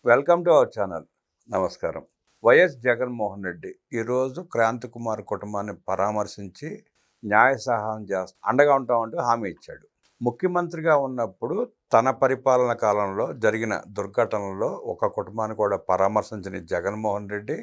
Welcome to our channel. నమస్కారం. YS Jaganmohan Reddy ఈరోజు క్రాంతి కుమార్ కుటుంబాన్ని పరామర్శించి న్యాయ సహాయం అండగా ఉంటామంటూ హామీ ఇచ్చాడు. ముఖ్యమంత్రిగా ఉన్నప్పుడు తన పరిపాలన కాలంలో జరిగిన దుర్ఘటనలో ఒక కుటుంబాన్ని కూడా పరామర్శించిన జగన్మోహన్ రెడ్డి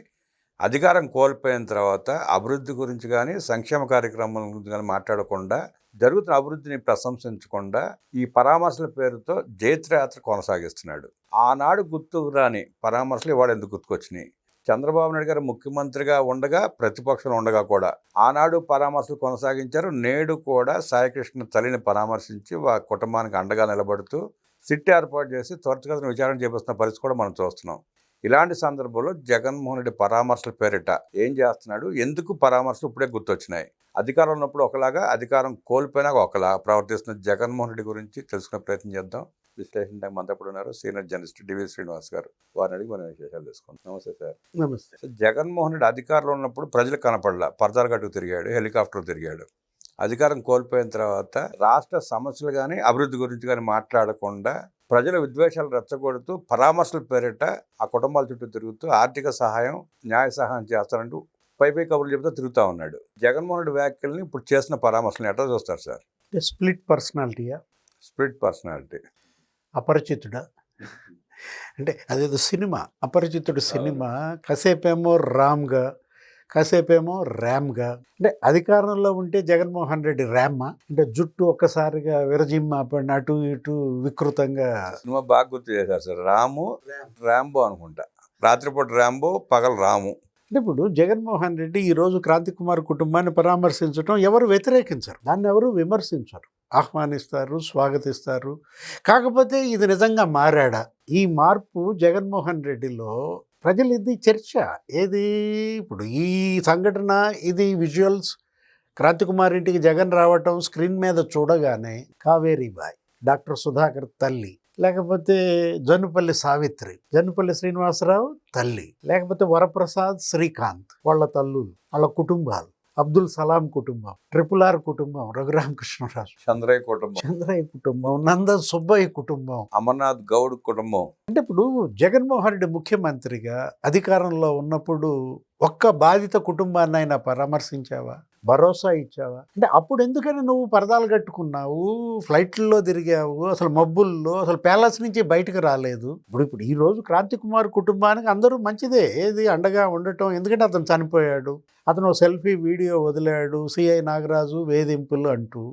అధికారం కోల్పోయిన తర్వాత అభివృద్ధి గురించి కానీ సంక్షేమ కార్యక్రమాల గురించి కానీ మాట్లాడకుండా జరుగుతున్న అభివృద్ధిని ప్రశంసించకుండా ఈ పరామర్శల పేరుతో జైత్రయాత్ర కొనసాగిస్తున్నాడు. ఆనాడు గుర్తుకు రాని పరామర్శలు ఇవాళ ఎందుకు గుర్తుకొచ్చినాయి? చంద్రబాబు నాయుడు గారు ముఖ్యమంత్రిగా ఉండగా ప్రతిపక్షంలో ఉండగా కూడా ఆనాడు పరామర్శలు కొనసాగించారు. నేడు కూడా సాయికృష్ణ తల్లిని పరామర్శించి వారి కుటుంబానికి అండగా నిలబడుతూ సిట్ ఏర్పాటు చేసి త్వరితగతిన విచారణ చేపిస్తున్న పరిస్థితి కూడా మనం చూస్తున్నాం. ఇలాంటి సందర్భంలో జగన్మోహన్ రెడ్డి పరామర్శల పేరిట ఏం చేస్తున్నాడు? ఎందుకు పరామర్శలు ఇప్పుడే గుర్తొచ్చినాయి? అధికారం ఉన్నప్పుడు ఒకలాగా, అధికారం కోల్పోయినాక ఒకలా ప్రవర్తిస్తున్న జగన్మోహన్ రెడ్డి గురించి తెలుసుకునే ప్రయత్నం చేద్దాం. విశ్లేషణ మనతో ఉన్నారు సీనియర్ జర్నలిస్ట్ డివి శ్రీనివాస్ గారు. వారిని అడిగి మనం విశేషాలు తెలుసుకుందాం. నమస్తే సార్. నమస్తే. జగన్మోహన్ రెడ్డి అధికారంలో ఉన్నప్పుడు ప్రజలకు కనపడలా, పరదాల గట్టుకు తిరిగాడు, హెలికాప్టర్ తిరిగాడు. అధికారం కోల్పోయిన తర్వాత రాష్ట్ర సమస్యలు కానీ అభివృద్ధి గురించి కానీ మాట్లాడకుండా ప్రజల విద్వేషాలు రెచ్చగొడుతూ పరామర్శల పేరిట ఆ కుటుంబాల చుట్టూ తిరుగుతూ ఆర్థిక సహాయం, న్యాయ సహాయం చేస్తారంటూ పై కబుర్లు చెబుతూ తిరుగుతూ ఉన్నాడు. జగన్మోహన్ రెడ్డి వ్యాఖ్యల్ని ఇప్పుడు చేసిన పరామర్శలను ఎట్లా చూస్తారు సార్? స్ప్లిట్ పర్సనాలిటీయా? Split personality. అపరిచితుడా అంటే అదేదో సినిమా, అపరిచితుడు సినిమా. కాసేపేమో రామ్గా, కాసేపేమో ర్యామ్గా. అంటే అధికారంలో ఉంటే జగన్మోహన్ రెడ్డి ర్యామ్మా అంటే జుట్టు ఒక్కసారిగా విరజిమ్మ పడిన అటు ఇటు వికృతంగా. సినిమా బాగా గుర్తు చేశారు సార్. ర్యాంబో అనుకుంటా. రాత్రిపూట ర్యాంబో, పగలు రాము. అంటే ఇప్పుడు జగన్మోహన్ రెడ్డి ఈరోజు క్రాంతి కుమార్ కుటుంబాన్ని పరామర్శించడం ఎవరు వ్యతిరేకించరు, దాన్ని ఎవరు విమర్శించరు, ఆహ్వానిస్తారు, స్వాగతిస్తారు. కాకపోతే ఇది నిజంగా మారాడా? ఈ మార్పు జగన్మోహన్ రెడ్డిలో ప్రజలు ఇది చర్చ ఏది? ఇప్పుడు ఈ సంఘటన, ఇది విజువల్స్, క్రాంతి కుమార్ ఇంటికి జగన్ రావటం స్క్రీన్ మీద చూడగానే కావేరీబాయి, డాక్టర్ సుధాకర్ తల్లి, లేకపోతే జన్నుపల్లి సావిత్రి, జన్నుపల్లి శ్రీనివాసరావు తల్లి, లేకపోతే వరప్రసాద్, శ్రీకాంత్ వాళ్ళ తల్లులు, వాళ్ళ కుటుంబాలు, అబ్దుల్ సలాం కుటుంబం, RRR కుటుంబం, రఘురామకృష్ణరాజు, చంద్రయ్య కుటుంబం, నంద సుబ్బయ్య కుటుంబం, అమర్నాథ్ గౌడ్ కుటుంబం. అంటే ఇప్పుడు జగన్మోహన్ రెడ్డి ముఖ్యమంత్రిగా అధికారంలో ఉన్నప్పుడు ఒక్క బాధిత కుటుంబాన్ని అయినా పరామర్శించావా? భరోసా ఇచ్చావా? అంటే అప్పుడు ఎందుకని నువ్వు పరదాలు కట్టుకున్నావు, ఫ్లైట్లలో తిరిగావు, అసలు మబ్బుల్లో, అసలు ప్యాలెస్ నుంచి బయటకు రాలేదు? ఇప్పుడు ఈ రోజు క్రాంతి కుమార్ కుటుంబానికి అందరూ మంచిదే, ఏది అండగా ఉండటం. ఎందుకంటే అతను చనిపోయాడు, అతను సెల్ఫీ వీడియో వదిలాడు, సిఐ నాగరాజు వేధింపులు అంటూ.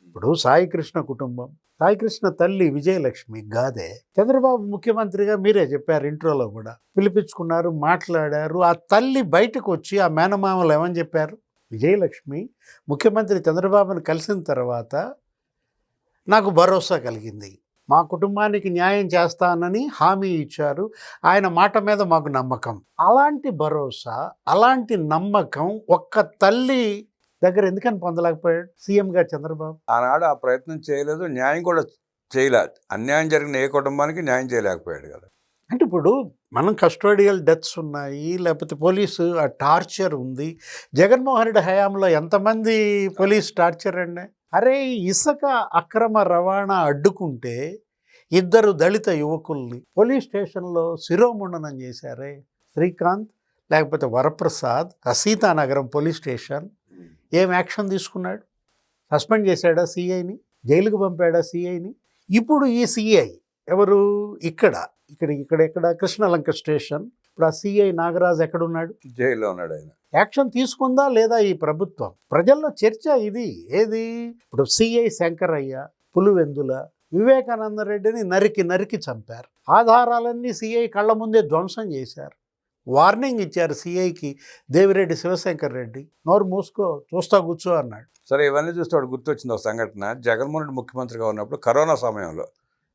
ఇప్పుడు సాయికృష్ణ కుటుంబం, సాయికృష్ణ తల్లి విజయలక్ష్మి గాదే చంద్రబాబు ముఖ్యమంత్రిగా మీరే చెప్పారు, ఇంట్రోలో కూడా పిలిపించుకున్నారు, మాట్లాడారు. ఆ తల్లి బయటకు వచ్చి ఆ మేనమామలు ఏమని చెప్పారు? విజయలక్ష్మి ముఖ్యమంత్రి చంద్రబాబును కలిసిన తర్వాత నాకు భరోసా కలిగింది, మా కుటుంబానికి న్యాయం చేస్తానని హామీ ఇచ్చారు, ఆయన మాట మీద మాకు నమ్మకం. అలాంటి భరోసా, అలాంటి నమ్మకం ఒక్క తల్లి దగ్గర ఎందుకని పొందలేకపోయాడు సీఎంగా చంద్రబాబు? ఆనాడు ఆ ప్రయత్నం చేయలేదు, న్యాయం కూడా చేయలేదు. అన్యాయం జరిగిన ఏ కుటుంబానికి న్యాయం చేయలేకపోయాడు కదా. అంటే ఇప్పుడు మనం కస్టోడియల్ డెత్స్ ఉన్నాయి, లేకపోతే పోలీసు టార్చర్ ఉంది. జగన్మోహన్ రెడ్డి హయాంలో ఎంతమంది పోలీస్ టార్చర్ అండి? అరే, ఇసుక అక్రమ రవాణా అడ్డుకుంటే 2 దళిత యువకుల్ని పోలీస్ స్టేషన్లో శిరోముండనం చేశారే, శ్రీకాంత్ లేకపోతే వరప్రసాద్. సీతానగరం పోలీస్ స్టేషన్ ఏం యాక్షన్ తీసుకున్నాడు? సస్పెండ్ చేశాడా సిఐని? జైలుకు పంపాడా సిఐని? ఇప్పుడు ఈ సిఐ ఎవరు? ఇక్కడ కృష్ణలంక స్టేషన్. ఇప్పుడు ఆ సిఐ నాగరాజు ఎక్కడున్నాడు? జైల్లో ఉన్నాడు. ఆయన యాక్షన్ తీసుకుందా లేదా ఈ ప్రభుత్వం? ప్రజల్లో చర్చ ఇది. ఏది? ఇప్పుడు సిఐ శంకరయ్య, పులివెందుల, వివేకానంద రెడ్డిని నరికి చంపారు. ఆధారాలన్నీ సిఐ కళ్ళ ముందే ధ్వంసం చేశారు. వార్నింగ్ ఇచ్చారు సిఐకి దేవిరెడ్డి శివశంకర్ రెడ్డి, నోరు మూసుకో, చూస్తా కూర్చో అన్నాడు. సరే, ఇవన్నీ చూస్తే వాడు గుర్తొచ్చింది ఒక సంఘటన. జగన్మోహన్ రెడ్డి ముఖ్యమంత్రిగా ఉన్నప్పుడు కరోనా సమయంలో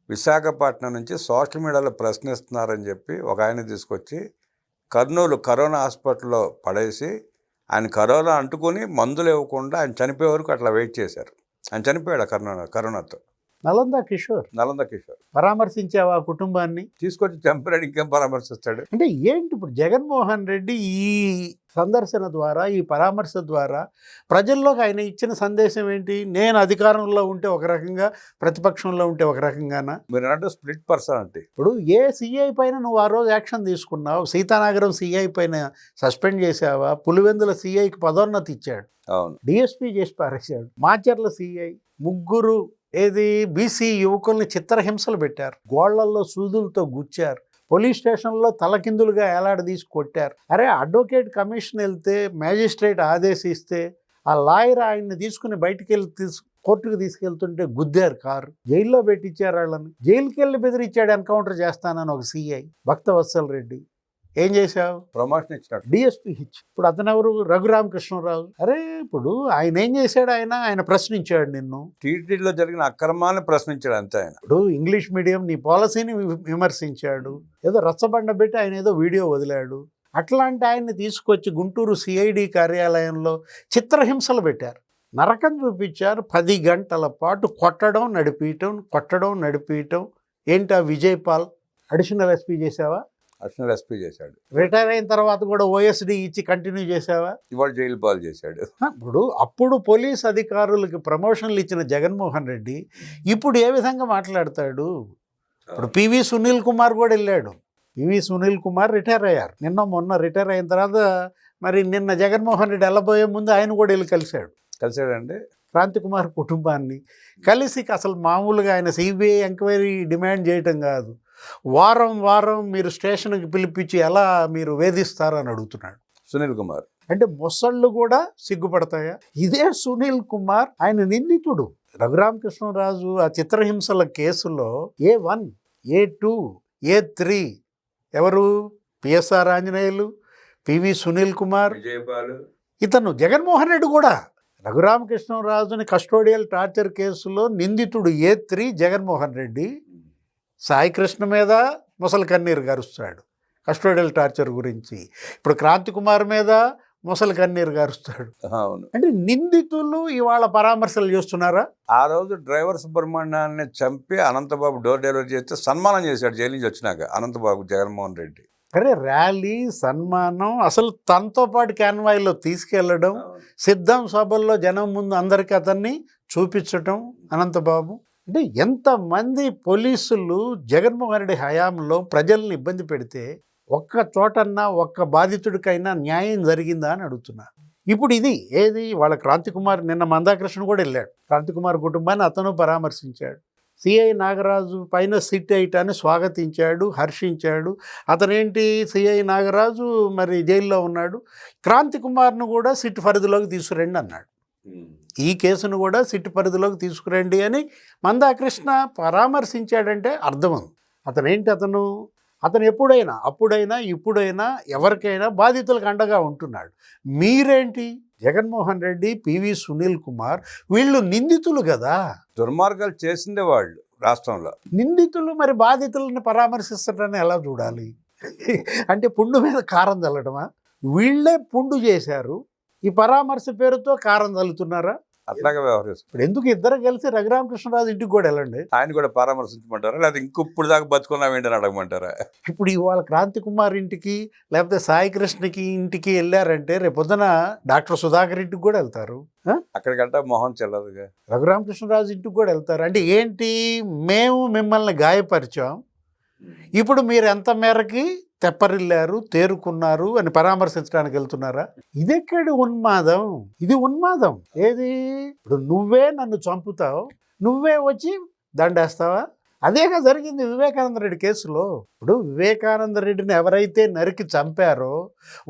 విశాఖపట్నం నుంచి సోషల్ మీడియాలో ప్రశ్నిస్తున్నారని చెప్పి ఒక ఆయన తీసుకొచ్చి కర్నూలు కరోనా హాస్పిటల్లో పడేసి ఆయన కరోనా అంటుకొని మందులు ఇవ్వకుండా ఆయన చనిపోయే వరకు అట్లా వెయిట్ చేశారు. ఆయన చనిపోయాడు కరోనాతో. నలంద కిషోర్ నలంద కిషోర్ పరామర్శించావా ఆ కుటుంబాన్ని? తీసుకొచ్చి చంపినాడు, ఇంకేం పరామర్శిస్తాడు? అంటే ఏంటి ఇప్పుడు జగన్మోహన్ రెడ్డి ఈ సందర్శన ద్వారా, ఈ పరామర్శ ద్వారా ప్రజల్లోకి ఆయన ఇచ్చిన సందేశం ఏంటి? నేను అధికారంలో ఉంటే ఒక రకంగా, ప్రతిపక్షంలో ఉంటే ఒక రకంగానా? మీరు అన్నట్టు స్ప్లిట్ పర్సనాలిటీ. ఇప్పుడు ఏ సిఐ పైన నువ్వు ఆ రోజు యాక్షన్ తీసుకున్నావు? సీతానగరం సిఐ పైన సస్పెండ్ చేసావా? పులివెందుల సిఐకి పదోన్నతి ఇచ్చాడు, అవును. డిఎస్పీ చేసి పారేశాడు. మాచర్ల సిఐ ముగ్గురు బీసీ యువకుల్ని చిత్రహింసలు పెట్టారు, గోళ్లల్లో సూదులతో గుచ్చారు, పోలీస్ స్టేషన్లో తలకిందులుగా ఏలాడదీసి కొట్టారు. అరే అడ్వకేట్ కమిషన్ వెళ్తే, మ్యాజిస్ట్రేట్ ఆదేశిస్తే ఆ లాయర్ ఆయన్ని తీసుకుని బయటికి వెళ్ళి కోర్టుకు తీసుకెళ్తుంటే గుద్దారు కారు, జైల్లో పెట్టించారు వాళ్ళని. జైలుకి వెళ్ళి బెదిరించాడు ఎన్కౌంటర్ చేస్తానని ఒక సిఐ భక్తవత్సల్ రెడ్డి. ఏం చేశావు? ప్రమోషన్ ఇచ్చినాడు, డిఎస్పీ ఇచ్చి. ఇప్పుడు అతను ఎవరు? రఘురామకృష్ణరాజు. అరే ఇప్పుడు ఆయన ఏం చేశాడు? ఆయన ప్రశ్నించాడు నిన్ను. టీటీడీలో జరిగిన అక్రమాన్ని ప్రశ్నించాడు అంతే ఆయన. ఇప్పుడు ఇంగ్లీష్ మీడియం నీ పాలసీని విమర్శించాడు, ఏదో రచ్చబండ పెట్టి ఆయన ఏదో వీడియో వదిలాడు. అట్లాంటి ఆయన్ని తీసుకొచ్చి గుంటూరు సిఐడి కార్యాలయంలో చిత్రహింసలు పెట్టారు, నరకం చూపించారు. 10 గంటల పాటు కొట్టడం నడిపీయటం. ఏంటా విజయపాల్ అడిషనల్ ఎస్పీ చేసావా? అడిషనల్ ఎస్పీ చేశాడు. రిటైర్ అయిన తర్వాత కూడా ఓఎస్డి ఇచ్చి కంటిన్యూ చేసావా? ఇవాళ జైలు పాలు చేశాడు. అప్పుడు పోలీస్ అధికారులకి ప్రమోషన్లు ఇచ్చిన జగన్మోహన్ రెడ్డి ఇప్పుడు ఏ విధంగా మాట్లాడతాడు? ఇప్పుడు పివి సునీల్ కుమార్ కూడా వెళ్ళాడు. పివి సునీల్ కుమార్ రిటైర్ అయ్యారు, మొన్న రిటైర్ అయిన తర్వాత మరి నిన్న జగన్మోహన్ రెడ్డి వెళ్ళబోయే ముందు ఆయన కూడా వెళ్ళి కలిశాడండి క్రాంతికుమార్ కుటుంబాన్ని. కలిసి అసలు మామూలుగా ఆయన సిబిఐ ఎంక్వైరీ డిమాండ్ చేయటం కాదు, వారం మీరు స్టేషన్కి పిలిపించి ఎలా మీరు వేధిస్తారని అడుగుతున్నాడు సునీల్ కుమార్. అంటే మొసళ్ళు కూడా సిగ్గుపడతాయా? ఇదే సునీల్ కుమార్ ఆయన నిందితుడు. రఘురామకృష్ణరాజు ఆ చిత్రహింసల కేసులో A1, A2, A3 ఎవరు? పిఎస్ఆర్ ఆంజనేయులు, పివి సునీల్ కుమార్, ఇతను జగన్మోహన్ రెడ్డి కూడా. రఘురామకృష్ణరాజుని కస్టోడియల్ టార్చర్ కేసులో నిందితుడు A3 జగన్మోహన్ రెడ్డి. సాయి కృష్ణ మీద ముసలి కన్నీరు గారుస్తాడు కస్టోడియల్ టార్చర్ గురించి. ఇప్పుడు క్రాంతికుమార్ మీద ముసలి కన్నీరు గారుస్తాడు. అంటే నిందితులు ఇవాళ పరామర్శలు చేస్తున్నారా? ఆ రోజు డ్రైవర్ సుబ్రహ్మణ్యాన్ని చంపి అనంతబాబు డోర్ డెలివరీ చేస్తే సన్మానం చేశాడు జైలు నుంచి వచ్చినాక అనంతబాబు జగన్మోహన్ రెడ్డి. అరే ర్యాలీ, సన్మానం, అసలు తనతో పాటు క్యాన్వాయిలో తీసుకెళ్లడం, సిద్ధం సభల్లో జనం ముందు అందరికీ అతన్ని చూపించటం అనంతబాబు. అంటే ఎంతమంది పోలీసులు జగన్మోహన్ రెడ్డి హయాంలో ప్రజల్ని ఇబ్బంది పెడితే ఒక్క చోటన్నా ఒక్క బాధితుడికైనా న్యాయం జరిగిందా అని అడుగుతున్నా. ఇప్పుడు ఇది వాళ్ళ క్రాంతికుమార్, నిన్న మందాకృష్ణ కూడా వెళ్ళాడు, క్రాంతికుమార్ కుటుంబాన్ని అతను పరామర్శించాడు. సిఐ నాగరాజు పైన సిట్ వేయటాన్ని స్వాగతించాడు, హర్షించాడు. అతనేంటి సిఐ నాగరాజు మరి జైల్లో ఉన్నాడు, క్రాంతికుమార్ను కూడా సిట్ పరిధిలోకి తీసుకురండి అన్నాడు. ఈ కేసును కూడా సిట్ పరిధిలోకి తీసుకురండి అని మందాకృష్ణ పరామర్శించాడంటే అర్థం ఉంది. అతను అప్పుడైనా ఇప్పుడైనా ఎవరికైనా బాధితులకు అండగా ఉంటున్నాడు. మీరేంటి? జగన్మోహన్ రెడ్డి, పివి సునీల్ కుమార్ వీళ్ళు నిందితులు కదా, దుర్మార్గాలు చేసిందే వాళ్ళు రాష్ట్రంలో. నిందితులు మరి బాధితులను పరామర్శిస్తారని ఎలా చూడాలి? అంటే పుండు మీద కారం చల్లడమా? వీళ్ళే పుండు చేశారు, ఈ పరామర్శ పేరుతో కారం చల్లుతున్నారా? అట్లాగే వ్యవహరిస్తారు. ఇప్పుడు ఎందుకు ఇద్దరు కలిసి రఘురామకృష్ణరాజు ఇంటికి కూడా వెళ్ళండి, ఆయన కూడా పరామర్శించమంటారా, లేదా ఇంకొప్పుడు దాకా బతుకున్నాం ఏంటని అడగమంటారా? ఇప్పుడు ఇవాళ క్రాంతికుమార్ ఇంటికి లేకపోతే సాయి కృష్ణకి ఇంటికి వెళ్ళారంటే రేపొద్దున డాక్టర్ సుధాకర్ ఇంటికి కూడా వెళ్తారు. అక్కడికంటే మొహం చెల్లదుగా. రఘురామకృష్ణరాజు ఇంటికి కూడా వెళ్తారు. అంటే ఏంటి? మేము మిమ్మల్ని గాయపరిచాం, ఇప్పుడు మీరు ఎంత మేరకి తెప్పరిల్లారు, తేరుకున్నారు అని పరామర్శించడానికి వెళ్తున్నారా? ఇదెక్కడి ఉన్మాదం? ఇది ఉన్మాదం. ఏది? ఇప్పుడు నువ్వే నన్ను చంపుతావు, నువ్వే వచ్చి దండేస్తావా? అదేగా జరిగింది వివేకానంద రెడ్డి కేసులో. ఇప్పుడు వివేకానంద రెడ్డిని ఎవరైతే నరికి చంపారో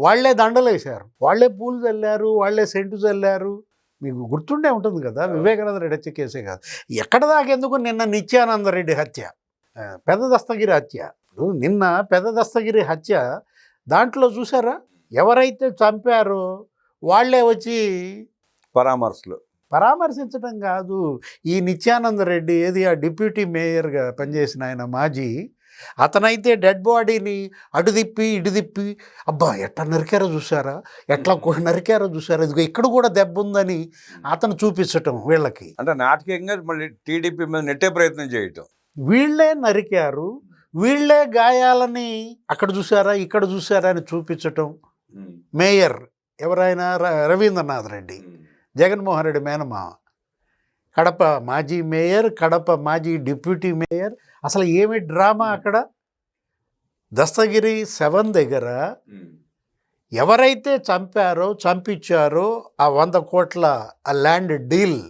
వాళ్లే దండలేశారు, వాళ్లే పూలు చల్లారు, వాళ్లే సెంటు చల్లారు. మీకు గుర్తుండే ఉంటుంది కదా, వివేకానంద రెడ్డి హత్య కేసే కాదు. ఎక్కడ దాకెందుకు నిన్న నిత్యానంద రెడ్డి హత్య, పెద్ద దస్తగిరి హత్య. ఇప్పుడు నిన్న పెద్ద దస్తగిరి హత్య దాంట్లో చూసారా, ఎవరైతే చంపారో వాళ్లే వచ్చి పరామర్శించడం కాదు. ఈ నిత్యానంద రెడ్డి ఆ డిప్యూటీ మేయర్గా పనిచేసిన ఆయన మాజీ, అతనైతే డెడ్ బాడీని అటు తిప్పి ఇటు తిప్పి అబ్బా ఎట్లా నరికారో చూసారా, నరికారో చూసారా, ఇదిగో ఇక్కడ కూడా దెబ్బ ఉందని అతను చూపించటం వీళ్ళకి. అంటే నాటకీయంగా మళ్ళీ టీడీపీ మీద నెట్టే ప్రయత్నం చేయటం. వీళ్ళే నరికారు, వీళ్ళే గాయాలని అక్కడ చూసారా ఇక్కడ చూసారా అని చూపించటం. మేయర్ ఎవరైనా రవీంద్రనాథ్ రెడ్డి, జగన్మోహన్ రెడ్డి మేనమామ, కడప మాజీ మేయర్, కడప మాజీ డిప్యూటీ మేయర్. అసలు ఏమి డ్రామా అక్కడ. దస్తగిరి 7 దగ్గర ఎవరైతే చంపారో చంపించారో ఆ 100 కోట్ల ఆ ల్యాండ్ డీల్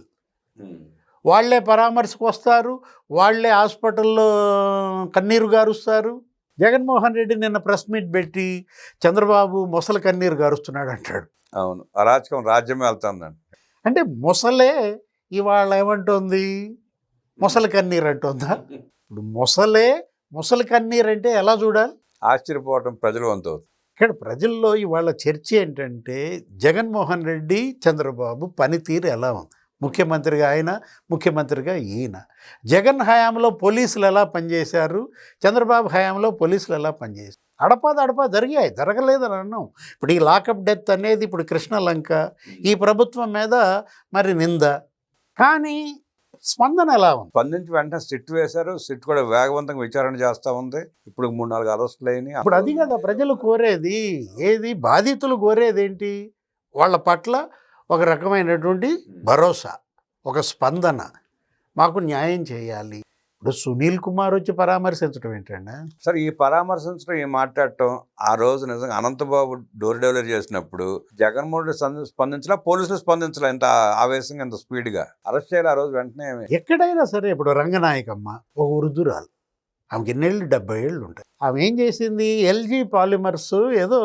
వాళ్ళే పరామర్శకు వస్తారు, వాళ్ళే హాస్పిటల్లో కన్నీరు గారుస్తారు. జగన్మోహన్ రెడ్డి నిన్న ప్రెస్ మీట్ పెట్టి చంద్రబాబు మొసలు కన్నీరు గారుస్తున్నాడు అంటాడు. అవును, అరాచకం రాజ్యం వెళ్తుందండి. అంటే మొసలే ఇవాళ ఏమంటుంది, మొసలి కన్నీరు అంటుందా? ఇప్పుడు మొసలి కన్నీరు అంటే ఎలా చూడాలి? ఆశ్చర్యపోవటం ప్రజలు వంతు. ఇక్కడ ప్రజల్లో ఇవాళ చర్చ ఏంటంటే జగన్మోహన్ రెడ్డి చంద్రబాబు పనితీరు ఎలా ఉంది. ముఖ్యమంత్రిగా ఆయన, ముఖ్యమంత్రిగా ఈయన. జగన్ హయాంలో పోలీసులు ఎలా పనిచేశారు, చంద్రబాబు హయాంలో పోలీసులు ఎలా పనిచేశారు. అడపా జరిగాయి, జరగలేదని అన్నాం. ఇప్పుడు ఈ లాకప్ డెత్ అనేది ఇప్పుడు కృష్ణలంక, ఈ ప్రభుత్వం మీద మరి నింద. కానీ స్పందన ఎలా ఉంది? స్పందించి వెంటనే సిట్ వేశారు, సిట్ కూడా వేగవంతంగా విచారణ చేస్తూ ఉంది. ఇప్పుడు 3-4 అరెస్టులు అయినాయి. ఇప్పుడు అది కదా ప్రజలు కోరేది. ఏది బాధితులు కోరేది ఏంటి? వాళ్ళ పట్ల ఒక రకమైనటువంటి భరోసా, ఒక స్పందన, మాకు న్యాయం చేయాలి. ఇప్పుడు సునీల్ కుమార్ వచ్చి పరామర్శించడం ఏంటండి? సరే, ఈ పరామర్శించడం, ఈ మాట్లాడటం ఆ రోజు నిజంగా అనంతబాబు డోర్ డెలివరీ చేసినప్పుడు జగన్మోహన్ రెడ్డి స్పందించలా, పోలీసులు స్పందించలా. ఇంత ఆవేశంగా, ఇంత స్పీడ్గా అరెస్ట్ చేయాలి ఆ రోజు వెంటనే. ఎక్కడైనా సరే ఇప్పుడు రంగనాయకమ్మ ఒక వృద్ధురాలు, ఆమెకి ఎన్నేళ్ళు, 70 ఏళ్ళు ఉంటాయి. ఆమె ఏం చేసింది, ఎల్జీ పాలిమర్స్ ఏదో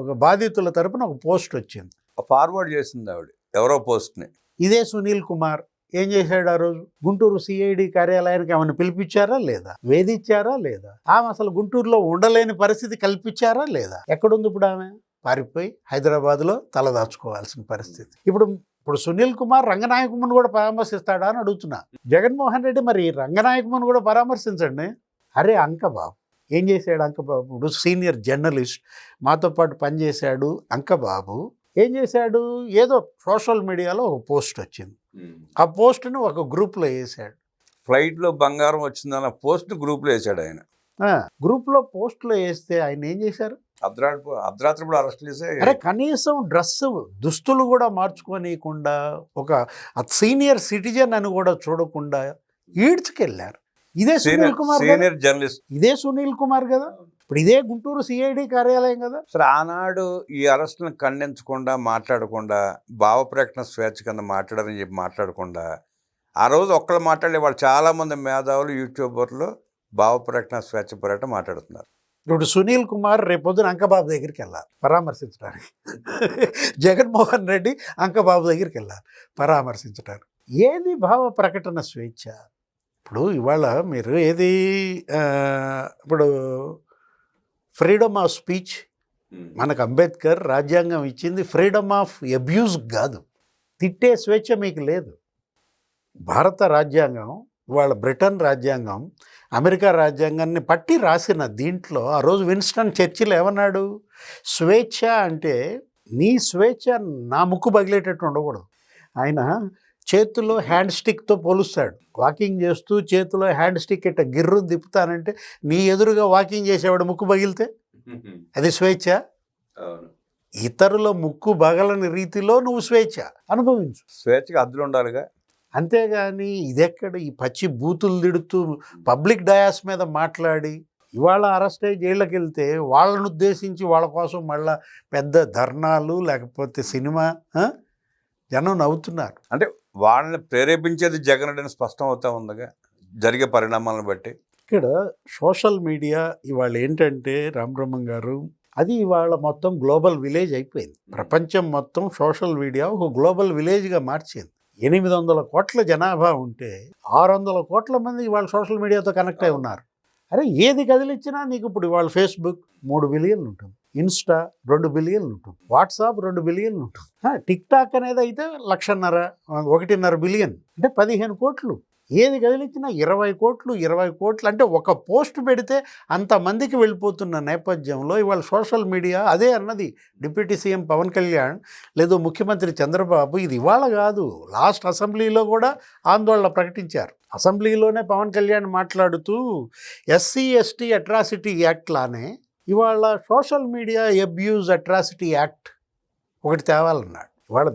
ఒక బాధితుల తరపున ఒక పోస్ట్ వచ్చింది, ఫార్వర్డ్ చేసింది ఆవిడ ఎవరో పోస్ట్ని. ఇదే సునీల్ కుమార్ ఏం చేశాడు ఆ రోజు, గుంటూరు సిఐడి కార్యాలయానికి ఆమెను పిలిపించారా లేదా, వేధించారా లేదా, ఆమె అసలు గుంటూరులో ఉండలేని పరిస్థితి కల్పించారా లేదా? ఎక్కడుంది ఇప్పుడు ఆమె? పారిపోయి హైదరాబాద్లో తలదాచుకోవాల్సిన పరిస్థితి. ఇప్పుడు సునీల్ కుమార్ రంగనాయకమ్మను కూడా పరామర్శిస్తాడా అని అడుగుతున్నా. జగన్మోహన్ రెడ్డి మరి రంగనాయకమ్మను కూడా పరామర్శించండి. అరే అంకబాబు ఏం చేశాడు? అంకబాబు ఇప్పుడు సీనియర్ జర్నలిస్ట్, మాతో పాటు పనిచేశాడు. అంకబాబు ఏం చేశాడు, ఏదో సోషల్ మీడియాలో ఒక పోస్ట్ వచ్చింది, ఆ పోస్ట్ను ఒక గ్రూప్లో వేసాడు. ఫ్లైట్లో బంగారం వచ్చిందన్న పోస్ట్ గ్రూప్లో వేసాడు ఆయన. గ్రూప్లో పోస్ట్లో వేస్తే ఆయన ఏం చేశారు, అర్ధరాత్రి కూడా అరెస్ట్ చేసే. అరే కనీసం దుస్తులు కూడా మార్చుకోనీయకుండా, ఒక సీనియర్ సిటిజన్ అని కూడా చూడకుండా ఈడ్చుకెళ్ళారు. ఇదే సునీల్ కుమార్, సీనియర్ జర్నలిస్ట్, ఇదే సునీల్ కుమార్ కదా. ఇప్పుడు ఇదే గుంటూరు సిఐడి కార్యాలయం కదా. సరే, ఆనాడు ఈ అరెస్టులను ఖండించకుండా, మాట్లాడకుండా, భావ ప్రకటన స్వేచ్ఛ కింద మాట్లాడారని చెప్పి మాట్లాడకుండా, ఆ రోజు ఒక్కళ్ళు మాట్లాడే వాళ్ళు చాలామంది మేధావులు, యూట్యూబర్లు భావ ప్రకటన స్వేచ్ఛ పర్యటన మాట్లాడుతున్నారు. ఇప్పుడు సునీల్ కుమార్ రేపొద్దున అంకబాబు దగ్గరికి వెళ్ళాలి పరామర్శించడానికి. జగన్మోహన్ రెడ్డి అంకబాబు దగ్గరికి వెళ్ళాలి పరామర్శించడానికి. ఏది భావ ప్రకటన స్వేచ్ఛ? ఇప్పుడు ఇవాళ మీరు ఏది, ఇప్పుడు ఫ్రీడమ్ ఆఫ్ స్పీచ్ మనకు అంబేద్కర్ రాజ్యాంగం ఇచ్చింది, ఫ్రీడమ్ ఆఫ్ అబ్యూజ్ కాదు. తిట్టే స్వేచ్ఛ మీకు లేదు. భారత రాజ్యాంగం, ఇవాళ బ్రిటన్ రాజ్యాంగం, అమెరికా రాజ్యాంగాన్ని పట్టి రాసిన దీంట్లో ఆ రోజు విన్స్టన్ చర్చిల్ ఏమన్నాడు, స్వేచ్ఛ అంటే నీ స్వేచ్ఛ నా ముక్కు పగిలేటట్టు ఉండకూడదు. ఆయన చేతిలో హ్యాండ్ స్టిక్తో పోలుస్తాడు. వాకింగ్ చేస్తూ చేతిలో హ్యాండ్ స్టిక్ ఇట్ట గిర్రు తిప్పుతానంటే నీ ఎదురుగా వాకింగ్ చేసేవాడు ముక్కు పగిలితే అది స్వేచ్ఛ? ఇతరుల ముక్కు పగలని రీతిలో నువ్వు స్వేచ్ఛ అనుభవించు. స్వేచ్ఛగా హద్దులు ఉండాలిగా. అంతేగాని ఇదెక్కడ ఈ పచ్చి బూతులు తిడుతూ పబ్లిక్ డయాస్ మీద మాట్లాడి ఇవాళ అరెస్ట్ అయ్యి జైళ్ళకి వెళ్తే వాళ్ళను ఉద్దేశించి వాళ్ళ కోసం మళ్ళా పెద్ద ధర్నాలు, లేకపోతే సినిమా, జనం నవ్వుతున్నారు. అంటే వాళ్ళని ప్రేరేపించేది జగన్ రెడ్డిని స్పష్టం అవుతా ఉందిగా జరిగే పరిణామాలను బట్టి. ఇక్కడ సోషల్ మీడియా ఇవాళ ఏంటంటే రామబ్రహ్మం గారు, అది ఇవాళ మొత్తం గ్లోబల్ విలేజ్ అయిపోయింది. ప్రపంచం మొత్తం సోషల్ మీడియా ఒక గ్లోబల్ విలేజ్గా మార్చింది. 800 కోట్ల జనాభా ఉంటే 600 కోట్ల మంది ఇవాళ సోషల్ మీడియాతో కనెక్ట్ అయి ఉన్నారు. అరే ఏది కదిలిచ్చినా నీకు ఇప్పుడు ఇవాళ ఫేస్బుక్ 3 బిలియన్లు ఉంటుంది, ఇన్స్టా 2 బిలియన్లు ఉంటుంది, వాట్సాప్ 2 బిలియన్లు ఉంటుంది, టిక్ టాక్ అనేది అయితే 1.5 బిలియన్, అంటే 15 కోట్లు. ఏది కదిలించినా 20 కోట్లు 20 కోట్లు అంటే ఒక పోస్ట్ పెడితే అంతమందికి వెళ్ళిపోతున్న నేపథ్యంలో ఇవాళ సోషల్ మీడియా అదే అన్నది డిప్యూటీ సీఎం పవన్ కళ్యాణ్ లేదు ముఖ్యమంత్రి చంద్రబాబు, ఇది ఇవాళ కాదు, లాస్ట్ అసెంబ్లీలో కూడా ఆందోళన ప్రకటించారు. అసెంబ్లీలోనే పవన్ కళ్యాణ్ మాట్లాడుతూ ఎస్సీ ఎస్టీ అట్రాసిటీ యాక్ట్ లానే ఇవాళ social media abuse atrocity act ఒకటి తేవాలన్నాడు. ఇవాళ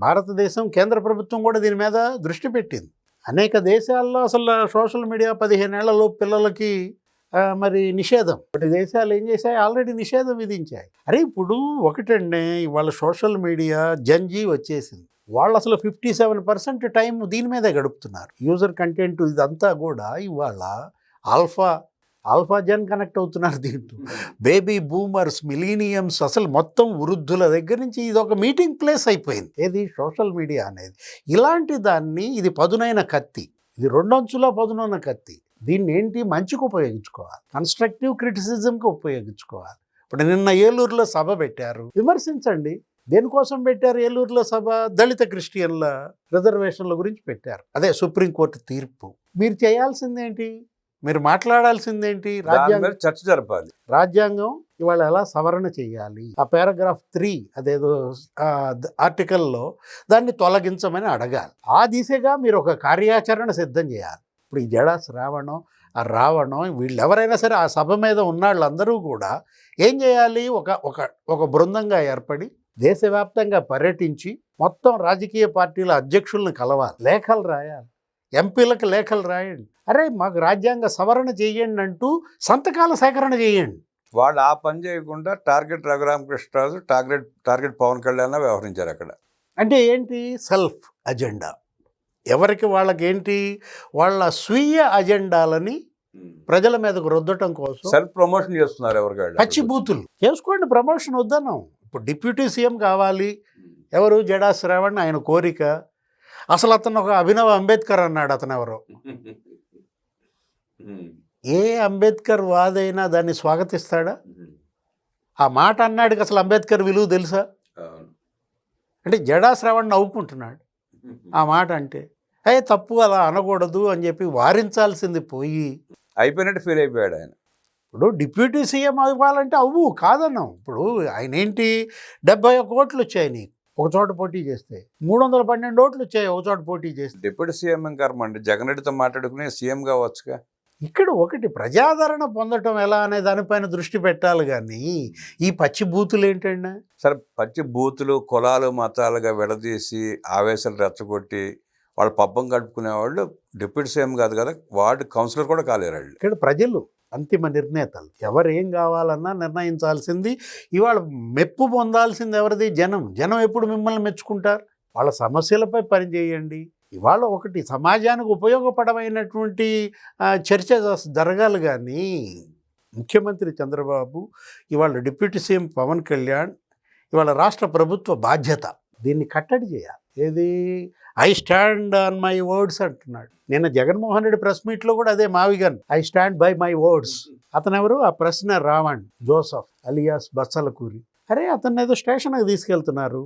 భారతదేశం కేంద్ర ప్రభుత్వం కూడా దీని మీద దృష్టి పెట్టింది. అనేక దేశాల్లో అసలు సోషల్ మీడియా 15 ఏళ్లలోపు పిల్లలకి మరి నిషేధం. కొన్ని దేశాలు ఏం చేశాయి, ఆల్రెడీ నిషేధం విధించాయి. అరే ఇప్పుడు ఒకటండి, ఇవాళ సోషల్ మీడియా జంజీ వచ్చేసింది. వాళ్ళు అసలు 57% టైం దీని మీదే గడుపుతున్నారు. యూజర్ కంటెంట్ ఇదంతా కూడా ఇవాళ ఆల్ఫా జన్ కనెక్ట్ అవుతున్నారు దీంట్లో. బేబీ బూమర్స్, మిలీనియమ్స్, అసలు మొత్తం వృద్ధుల దగ్గర నుంచి ఇది ఒక మీటింగ్ ప్లేస్ అయిపోయింది ఏది సోషల్ మీడియా అనేది. ఇలాంటి దాన్ని ఇది పదునైన కత్తి, ఇది రెండంచుల పదునైన కత్తి. దీన్ని ఏంటి మంచికి ఉపయోగించుకోవాలి, కన్స్ట్రక్టివ్ క్రిటిసిజంకి ఉపయోగించుకోవాలి. ఇప్పుడు నిన్న ఏలూరులో సభ పెట్టారు, విమర్శించండి. దేనికోసం పెట్టారు ఏలూరులో సభ? దళిత క్రిస్టియన్ల రిజర్వేషన్ల గురించి పెట్టారు. అదే సుప్రీంకోర్టు తీర్పు. మీరు చేయాల్సిందేంటి, మీరు మాట్లాడాల్సిందేంటి? చర్చ జరపాలి. రాజ్యాంగం ఇవాళ ఎలా సవరణ చేయాలి, ఆ పారాగ్రాఫ్ 3 అదేదో ఆర్టికల్లో దాన్ని తొలగించమని అడగాలి. ఆ దిశగా మీరు ఒక కార్యాచరణ సిద్ధం చేయాలి. ఇప్పుడు ఈ జడా శ్రావణం, ఆ రావణం, వీళ్ళు ఎవరైనా సరే ఆ సభ మీద ఉన్న వాళ్ళందరూ కూడా ఏం చేయాలి, ఒక బృందంగా ఏర్పడి దేశవ్యాప్తంగా పర్యటించి మొత్తం రాజకీయ పార్టీల అధ్యక్షులను కలవాలి, లేఖలు రాయాలి, ఎంపీలకు లేఖలు రాయండి. అరే మాకు రాజ్యాంగ సవరణ చేయండి అంటూ సంతకాల సేకరణ చేయండి. వాళ్ళు ఆ పని చేయకుండా టార్గెట్ రఘురామకృష్ణరాజు, టార్గెట్ పవన్ కళ్యాణ్ వ్యవహరించారు అక్కడ. అంటే ఏంటి, సెల్ఫ్ అజెండా. ఎవరికి వాళ్ళకి ఏంటి, వాళ్ళ స్వీయ అజెండాలని ప్రజల మీదకు రుద్దటం కోసం సెల్ఫ్ ప్రమోషన్ చేస్తున్నారు. ఎవరికి పచ్చి బూతులు చేసుకోండి, ప్రమోషన్ వద్దన్నాం. ఇప్పుడు డిప్యూటీ సీఎం కావాలి ఎవరు, జడా శ్రావణ్, ఆయన కోరిక. అసలు అతను ఒక అభినవ్ అంబేద్కర్ అన్నాడు. అతను ఎవరో, ఏ అంబేద్కర్ వాదైనా దాన్ని స్వాగతిస్తాడా? ఆ మాట అన్నాడికి అసలు అంబేద్కర్ విలువ తెలుసా? అంటే జడా శ్రావణ్ నవ్వుకుంటున్నాడు ఆ మాట అంటే. తప్పు, అలా అనకూడదు అని చెప్పి వారించాల్సింది పోయి అయిపోయినట్టు ఫీల్ అయిపోయాడు ఆయన. ఇప్పుడు డిప్యూటీ సీఎం అవ్వాలంటే కాదన్నాం. ఇప్పుడు ఆయన ఏంటి, 71 ఓట్లు వచ్చాయి నీకు ఒక చోట పోటీ చేస్తే, 312 ఓట్లు వచ్చాయి ఒక చోట పోటీ చేస్తే. డిప్యూటీ సీఎం కర్మండి, జగన్ రెడ్డితో మాట్లాడుకుని సీఎం కావచ్చుగా. ఇక్కడ ఒకటి ప్రజాదరణ పొందటం ఎలా అనే దానిపైన దృష్టి పెట్టాలి కానీ ఈ పచ్చి బూతులు ఏంటండి? సరే, పచ్చి బూతులు కులాలు మతాలుగా విడదీసి ఆవేశాలు రెచ్చగొట్టి వాళ్ళు పబ్బం గడుపుకునేవాళ్ళు డిప్యూటీ సీఎం కాదు కదా, వార్డు కౌన్సిలర్ కూడా కాలేరు వాళ్ళు. ఇక్కడ ప్రజలు అంతిమ నిర్ణేతలు, ఎవరేం కావాలన్నా నిర్ణయించాల్సింది. ఇవాళ మెప్పు పొందాల్సింది ఎవరిది? జనం ఎప్పుడు మిమ్మల్ని మెచ్చుకుంటారు? వాళ్ళ సమస్యలపై పనిచేయండి. ఇవాళ ఒకటి సమాజానికి ఉపయోగపడమైనటువంటి చర్చ జరగాలి కానీ ముఖ్యమంత్రి చంద్రబాబు, ఇవాళ డిప్యూటీ సీఎం పవన్ కళ్యాణ్, ఇవాళ రాష్ట్ర ప్రభుత్వ బాధ్యత దీన్ని కట్టడి చేయాలి. ఏది, I stand on my words అంటున్నాడు. నిన్న జగన్మోహన్ రెడ్డి ప్రెస్ మీట్లో కూడా అదే మావిగన్, I stand by my words. అతను ఎవరు, ఆ ప్రశ్న రావణ్ జోసఫ్ అలియాస్ బచ్చలకూరి. అరే అతను ఏదో స్టేషన్కి తీసుకెళ్తున్నారు,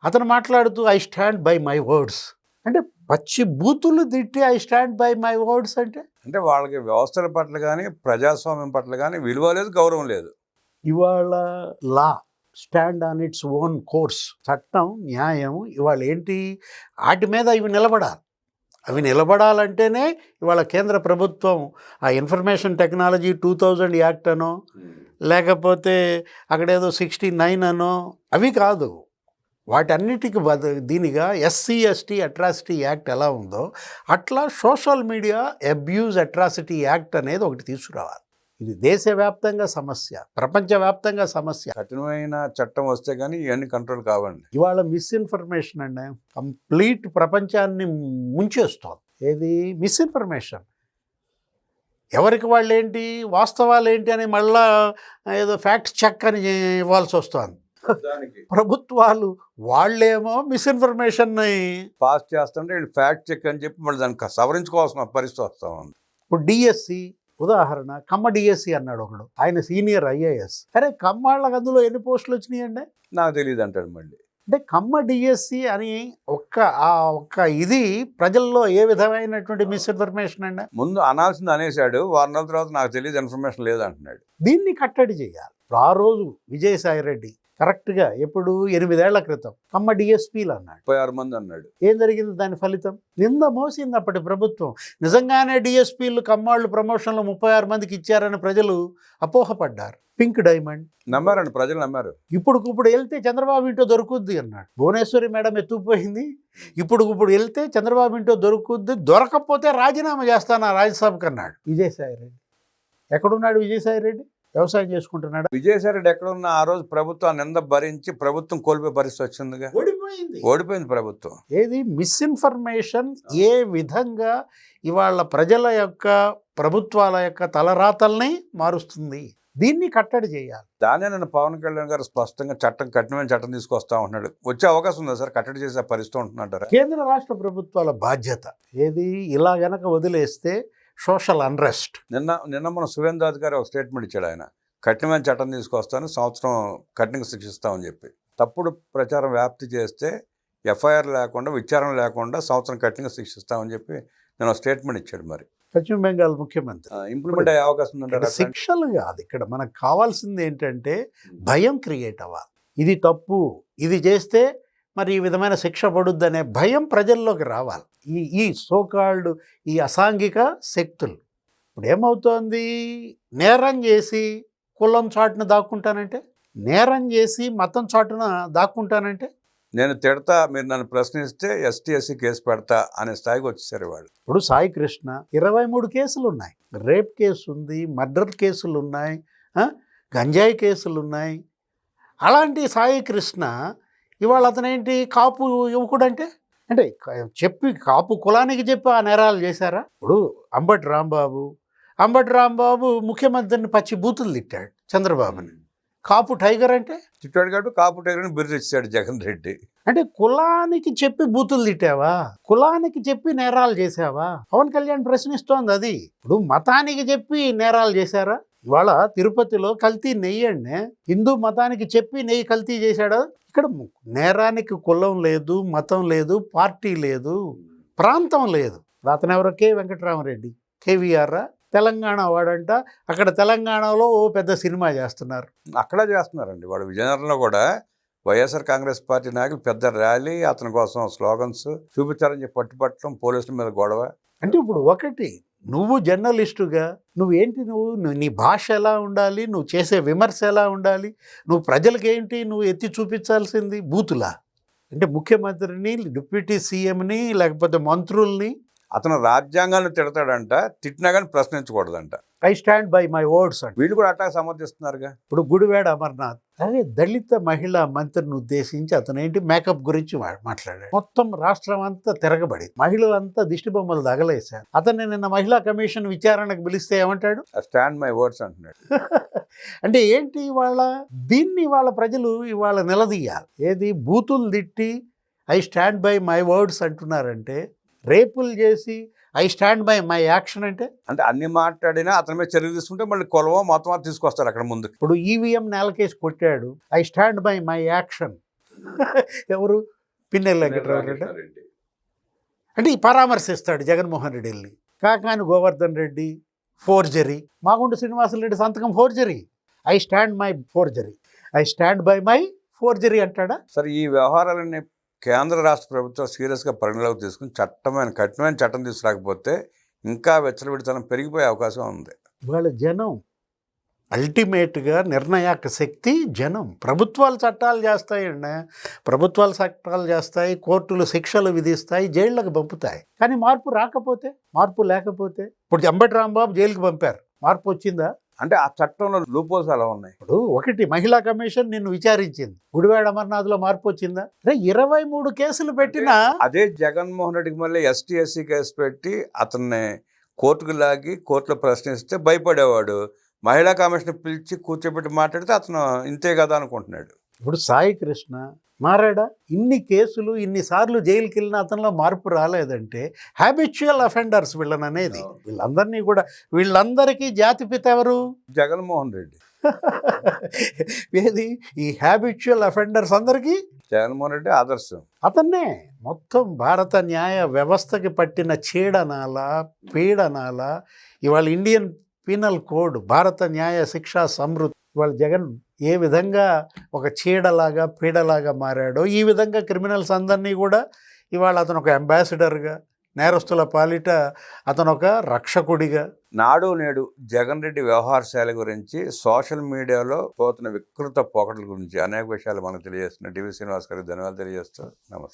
అతను మాట్లాడుతూ I stand by my words అంటే పచ్చి బూతులు తిట్టి I stand by my words అంటే వాళ్ళకి వ్యవస్థల పట్ల కానీ ప్రజాస్వామ్యం పట్ల కానీ విలువ లేదు, గౌరవం లేదు. ఇవాళ law stand on its own course, చట్టం న్యాయం ఇవాళ ఏంటి, వాటి మీద ఇవి నిలబడాలి. అవి నిలబడాలంటేనే ఇవాళ కేంద్ర ప్రభుత్వం ఆ ఇన్ఫర్మేషన్ టెక్నాలజీ 2000 యాక్ట్ అనో లేకపోతే అక్కడేదో 69 అనో అవి కాదు, వాటన్నిటికి దీనిగా ఎస్సీ ఎస్టీ అట్రాసిటీ యాక్ట్ ఎలా ఉందో అట్లా social media abuse atrocity act అనేది ఒకటి తీసుకురావాలి. ఇది దేశవ్యాప్తంగా సమస్య, ప్రపంచవ్యాప్తంగా సమస్య. కఠినమైన చట్టం వస్తే కానీ ఇవన్నీ కంట్రోల్ కావండి. ఇవాళ మిస్ఇన్ఫర్మేషన్ అండి కంప్లీట్ ప్రపంచాన్ని ముంచేస్తోంది. ఏది మిస్ఇన్ఫర్మేషన్, ఎవరికి వాళ్ళు ఏంటి, వాస్తవాలు ఏంటి అని మళ్ళా ఏదో ఫ్యాక్ట్ చెక్ అని ఇవ్వాల్సి వస్తుంది. ప్రభుత్వాలు వాళ్ళేమో మిస్ఇన్ఫర్మేషన్ని పాస్ చేస్తుంటే వీళ్ళు ఫ్యాక్ట్ చెక్ అని చెప్పి మళ్ళీ దానికి సవరించుకోవాల్సిన పరిస్థితి వస్తూ ఉంది. ఇప్పుడు డిఎస్సి ఉదాహరణ, కమ్మ డిఎస్సి అన్నాడు ఒకడు, ఆయన సీనియర్ ఐఏఎస్. అరే కమ్మాళ్ళకి అందులో ఎన్ని పోస్టులు వచ్చినాయండి? నాకు తెలియదు అంటాడు మళ్ళీ. అంటే కమ్మ డిఎస్సి అని ఒక్క ఇది ప్రజల్లో ఏ విధమైనటువంటి మిస్ఇన్ఫర్మేషన్ అండి? ముందు అనాల్సింది అనేసాడు, వారం రోజుల తర్వాత నాకు తెలియదు, ఇన్ఫర్మేషన్ లేదంటున్నాడు. దీన్ని కట్టడి చేయాలి. ఆ రోజు విజయసాయిరెడ్డి కరెక్ట్గా ఎప్పుడు 8 ఏళ్ల క్రితం కమ్మ డిఎస్పీలు అన్నాడు, 36 మంది అన్నాడు. ఏం జరిగింది? దాని ఫలితం నింద మోసింది అప్పటి ప్రభుత్వం. నిజంగానే డిఎస్పీలు కమ్మాళ్ళు ప్రమోషన్లు 36 మందికి ఇచ్చారని ప్రజలు అపోహపడ్డారు. పింక్ డైమండ్ నమ్మారండి, ప్రజలు నమ్మారు. ఇప్పుడు వెళ్తే చంద్రబాబు ఇంటో దొరుకుద్ది అన్నాడు. భువనేశ్వరి మేడం ఎత్తుకుపోయింది. ఇప్పుడు వెళ్తే చంద్రబాబు ఇంటో దొరుకుద్ది, దొరకకపోతే రాజీనామా చేస్తాను ఆ రాజ్యసభకు అన్నాడు విజయసాయిరెడ్డి. ఎక్కడున్నాడు విజయసాయిరెడ్డి? వ్యవసాయం చేసుకుంటున్నాడు. విజయసాయిరెడ్డి ఎక్కడున్నా ఆ రోజు ప్రభుత్వం నింద భరించి ప్రభుత్వం కోల్పోయే పరిస్థితి వచ్చిందిగా. ఓడిపోయింది ప్రభుత్వం. ఏది మిస్ఇన్ఫర్మేషన్ ఏ విధంగా ఇవాళ ప్రజల యొక్క ప్రభుత్వాల యొక్క తలరాతల్ని మారుస్తుంది. దీన్ని కట్టడి చేయాలి. దానే నన్ను పవన్ కళ్యాణ్ గారు స్పష్టంగా కఠినమైన చట్టం తీసుకొస్తా ఉంటున్నాడు. వచ్చే అవకాశం ఉందా సార్? కట్టడి చేసే పరిస్థితి ఉంటున్నారా? కేంద్ర రాష్ట్ర ప్రభుత్వాల బాధ్యత ఏది? ఇలా గనక వదిలేస్తే సోషల్ అన్రెస్ట్. నిన్న మన సువేంద్రాజ్ గారు ఒక స్టేట్మెంట్ ఇచ్చాడు. ఆయన కఠినమైన చట్టం తీసుకొస్తాను, సంవత్సరం కఠినంగా శిక్షిస్తామని చెప్పి. తప్పుడు ప్రచారం వ్యాప్తి చేస్తే ఎఫ్ఐఆర్ లేకుండా, విచారణ లేకుండా సంవత్సరం కఠినంగా శిక్షిస్తామని చెప్పి నేను ఒక స్టేట్మెంట్ ఇచ్చాడు. మరి పశ్చిమ బెంగాల్ ముఖ్యమంత్రి ఇంప్లిమెంట్ అయ్యే అవకాశం ఉందంటారా? శిక్షలు కాదు, ఇక్కడ మనకు కావాల్సింది ఏంటంటే భయం క్రియేట్ అవ్వాలి. ఇది తప్పు, ఇది చేస్తే మరి ఈ విధమైన శిక్ష పడుద్దనే భయం ప్రజల్లోకి రావాలి. ఈ సోకాల్డ్ ఈ అసాంఘిక శక్తులు ఇప్పుడు ఏమవుతోంది? నేరం చేసి కులం చాటున దాక్కుంటానంటే, నేరం చేసి మతం చాటున దాక్కుంటానంటే, నేను తిడతా, మీరు నన్ను ప్రశ్నిస్తే ఎస్టీ ఎస్సీ కేసు పెడతా అనే స్థాయికి వచ్చేసారు వాళ్ళు. ఇప్పుడు సాయి కృష్ణ 23 కేసులు ఉన్నాయి. రేప్ కేసు ఉంది, మర్డర్ కేసులు ఉన్నాయి, గంజాయి కేసులు ఉన్నాయి. అలాంటి సాయి కృష్ణ ఇవాళ అతనేంటి కాపు యువకుడు అంటే చెప్పి కాపు కులానికి చెప్పి ఆ నేరాలు చేశారా? ఇప్పుడు అంబటి రాంబాబు ముఖ్యమంత్రిని పచ్చి బూతులు తిట్టాడు చంద్రబాబుని. కాపు టైగర్ అంటే తిట్టాడు కాబట్టి కాపు టైగర్ బిరుదు ఇచ్చాడు జగన్ రెడ్డి. అంటే కులానికి చెప్పి బూతులు తిట్టావా? కులానికి చెప్పి నేరాలు చేసావా? పవన్ కళ్యాణ్ ప్రశ్నిస్తోంది అది. ఇప్పుడు మతానికి చెప్పి నేరాలు చేశారా? ఇవాళ తిరుపతిలో కల్తీ నెయ్యి అండి, హిందూ మతానికి చెప్పి నెయ్యి కల్తీ చేశాడా? ఇక్కడ నేరానికి కులం లేదు, మతం లేదు, పార్టీ లేదు, ప్రాంతం లేదు. అతను ఎవరో కె వెంకటరామరెడ్డి, కేవీఆర్ తెలంగాణ వాడంట. అక్కడ తెలంగాణలో ఓ పెద్ద సినిమా చేస్తున్నారు. అక్కడ చేస్తున్నారండి వాడు. విజయనగరంలో కూడా వైఎస్ఆర్ కాంగ్రెస్ పార్టీ నాయకులు పెద్ద ర్యాలీ, అతని కోసం స్లోగన్స్ చూపించారని చెప్పి పట్టుపట్టడం, పోలీసుల మీద గొడవ. అంటే ఇప్పుడు ఒకటి, నువ్వు జర్నలిస్టుగా నువ్వేంటి, నువ్వు నీ భాష ఎలా ఉండాలి, నువ్వు చేసే విమర్శ ఎలా ఉండాలి, నువ్వు ప్రజలకి ఏంటి నువ్వు ఎత్తి చూపించాల్సింది? బూతులా? అంటే ముఖ్యమంత్రిని, డిప్యూటీ సీఎంని, లేకపోతే మంత్రుల్ని. అతను రాజ్యాంగాన్ని తిడతాడంట, తిట్టినా కానీ ప్రశ్నించకూడదంట. I stand by my words అంట. వీళ్ళు కూడా అట్లా సమర్థిస్తున్నారుగా. ఇప్పుడు గుడివాడ అమర్నాథ్ అదే దళిత మహిళా మంత్రిని ఉద్దేశించి అతను ఏంటి మేకప్ గురించి మాట్లాడాడు. మొత్తం రాష్ట్రం అంతా తిరగబడి మహిళలంతా దిష్టి బొమ్మలు తగలేశారు. అతన్ని నిన్న మహిళా కమిషన్ విచారణకు పిలిస్తే ఏమంటాడు? స్టాండ్ మై వర్డ్స్ అంటున్నాడు. అంటే ఏంటి దీన్ని వాళ్ళ ప్రజలు ఇవాళ నిలదీయాలి. ఏది బూతులు తిట్టి I stand by my words అంటున్నారంటే, రేపులు చేసి I stand by my action అంటే అన్ని మాట్లాడినా అతని మీద చర్యలు తీసుకుంటే మళ్ళీ కొలవ మొత్తం తీసుకొస్తారు అక్కడ ముందు. ఇప్పుడు ఈవీఎం నేలకేసి కొట్టాడు, I stand by my action. ఎవరు? పిన్నెల్లి వెంకటరామరెడ్డి. అంటే ఈ పరామర్శిస్తాడు జగన్మోహన్ రెడ్డి వెళ్ళి. కాకాని గోవర్ధన్ రెడ్డి ఫోర్జరీ, మాగుంట శ్రీనివాసరెడ్డి సంతకం forgery, I stand my forgery, I stand by my forgery అంటాడా? సరే, ఈ వ్యవహారాలన్నీ కేంద్ర రాష్ట్ర ప్రభుత్వం సీరియస్గా పరిగణలోకి తీసుకుని కఠినమైన చట్టం తీసుకురాకపోతే ఇంకా వెచ్చలవిడితనం పెరిగిపోయే అవకాశం ఉంది. ఇవాళ జనం అల్టిమేట్గా నిర్ణయాక శక్తి జనం. ప్రభుత్వాలు చట్టాలు చేస్తాయండి, ప్రభుత్వాలు చట్టాలు చేస్తాయి, కోర్టులు శిక్షలు విధిస్తాయి, జైళ్ళకు పంపుతాయి. కానీ మార్పు లేకపోతే ఇప్పుడు అంబటి రాంబాబు జైలుకి పంపారు, మార్పు వచ్చిందా? అంటే ఆ చట్టంలో లూపోల్స్ అలా ఉన్నాయి. ఇప్పుడు ఒకటి, మహిళా కమిషన్ నిన్ను విచారించింది, గుడివాడ అమర్నాథ్లో మార్పు వచ్చిందా? 23 కేసులు పెట్టినా అదే జగన్మోహన్ రెడ్డికి మళ్ళీ ఎస్టీ ఎస్సీ కేసు పెట్టి అతన్ని కోర్టుకు లాగి కోర్టులో ప్రశ్నిస్తే భయపడేవాడు. మహిళా కమిషన్ పిలిచి కూర్చోబెట్టి మాట్లాడితే అతను ఇంతే కదా అనుకుంటున్నాడు. ఇప్పుడు సాయి కృష్ణ మారాడా? ఇన్ని కేసులు, ఇన్నిసార్లు జైలుకి వెళ్ళిన అతనిలో మార్పు రాలేదంటే హ్యాబిచువల్ అఫెండర్స్ వీళ్ళని అనేది. వీళ్ళందరికీ జాతిపిత ఎవరు? జగన్మోహన్ రెడ్డి. ఏది ఈ హ్యాబిచువల్ అఫెండర్స్ అందరికీ జగన్మోహన్ రెడ్డి ఆదర్శం. అతన్నే మొత్తం భారత న్యాయ వ్యవస్థకి పట్టిన చీడనాల పీడనాల ఇవాళ ఇండియన్ పీనల్ కోడ్, భారత న్యాయ శిక్షా సమృద్ధి, ఇవాళ జగన్ ఏ విధంగా ఒక చీడలాగా పీడలాగా మారాడో ఈ విధంగా క్రిమినల్స్ అందరినీ కూడా ఇవాళ అతను ఒక అంబాసిడర్గా, నేరస్తుల పాలిట అతను ఒక రక్షకుడిగా. నాడు నేడు జగన్ రెడ్డి వ్యవహార శైలి గురించి సోషల్ మీడియాలో పోతున్న వికృత పోకడల గురించి అనేక విషయాలు మనకు తెలియజేస్తున్న డివి శ్రీనివాస్ గారికి ధన్యవాదాలు తెలియజేస్తూ నమస్కారం.